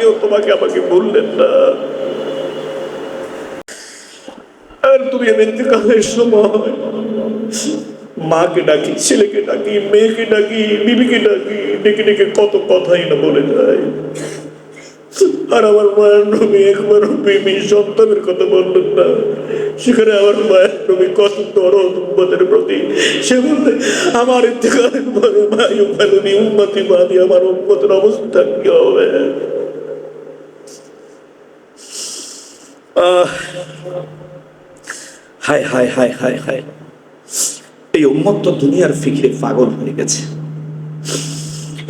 আগেও তোমাকে আমাকে বললেন না। আর তুমি ইন্তেকালের সময় মাকে ডাকি, ছেলেকে ডাকি, মেয়েকে ডাকি, বিবিকে ডাকি, ডেকে ডেকে কত কথাই না বলে যায়। আর আমার মায়ের নবী একবারও বিবি সন্তানের কথা বললেন না। সেখানে আমার মায়ের নবী কত দরদ উম্মতের প্রতি। সে বলতে আমার ইন্তেকালের পরে ভাই ফেলুনি উম্মতি বাদী, আমার উম্মতের অবস্থা কি হবে? হায় হায় হায় হায় হায়, এই উম্মত তো দুনিয়ার ফিকিরে পাগল হয়ে গেছে।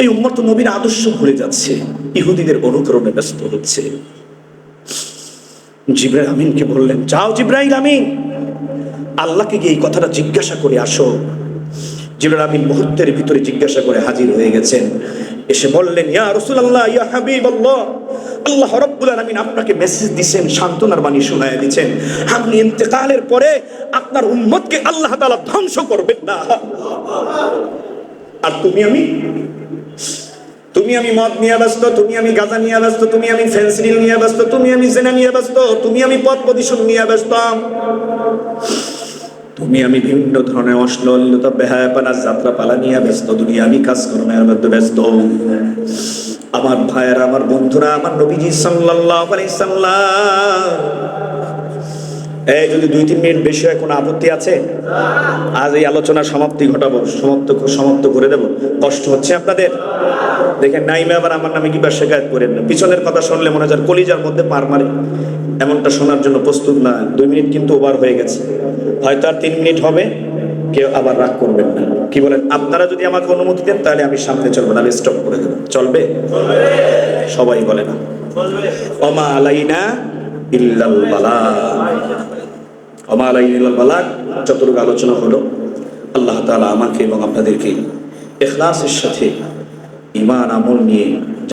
এই উম্মত তো নবীর আদর্শ ভুলে যাচ্ছে, ইহুদিদের অনুকরণে ব্যস্ত হচ্ছে। জিবরাইল আমিনকে বললেন, যাও জিবরাইল আমিন, আল্লাহকে গিয়ে এই কথাটা জিজ্ঞাসা করে আসো। জিবরাইল আমিন মুহূর্তের ভিতরে জিজ্ঞাসা করে হাজির হয়ে গেছেন। এসে বললেন, ইয়া রাসূলুল্লাহ, ইয়া হাবিবাল্লাহ, আল্লাহ রাব্বুল আলামিন আপনাকে মেসেজ দিয়েছেন, সান্ত্বনার বাণী শোনায় দিয়েছেন, আপনি ইন্তেকালের পরে আপনার উম্মতকে আল্লাহ তাআলা ধ্বংস করবেন না। আর তুমি আমি মদ নিয়ে ব্যস্ত, তুমি আমি গাঁজা নিয়ে ব্যস্ত, তুমি আমি ফেন্সিডিল নিয়ে ব্যস্ত, তুমি আমি জেনা নিয়ে ব্যস্ত, তুমি আমি পথ প্রদূষণ নিয়ে ব্যস্ত, তুমি আমি বিভিন্ন ধরনের অশ্লীলতা, বেহায়াপনা, যাত্রাপালা নিয়ে ব্যস্ত, দুনিয়া আমি কাজকর্মের মধ্যে ব্যস্ত। আমার ভাইয়েরা, আমার বন্ধুরা, আমার নবীজি সাল্লাল্লাহু আলাইহি সাল্লাম, এই যদি 2-3 মিনিট বেশি হয় কোনো আপত্তি আছে? আজ এই আলোচনা সমাপ্তি ঘটাবো, সমাপ্ত করে দেব। কষ্ট হচ্ছে আপনাদের? দেখেন নাইমে আবার আমার নামে কিবা শেখায়ত করেন না। পিছনের কথা শুনলে মনে হয় কলিজার মধ্যে পার মারে, এমনটা শোনার জন্য প্রস্তুত না। 2 মিনিট কিন্তু ওভার হয়ে গেছে, হয়তো আর 3 মিনিট হবে, কেউ আবার রাগ করবেন না। কি বলেন? আপনারা যদি আমাকে অনুমতি দেন তাহলে আমি সামনে চলবো, নাহলে স্টপ করে দেবো। চলবে? সবাই বলে না ওমা আলাইনা ইল্লাল বালাগ, ওমা আলাইনা ইল্লাল বালাগ। যতটুকু আলোচনা হলো, আল্লাহ তাআলা আমাকে এবং আপনাদেরকে ইখলাসের সাথে ঈমান আমল নিয়ে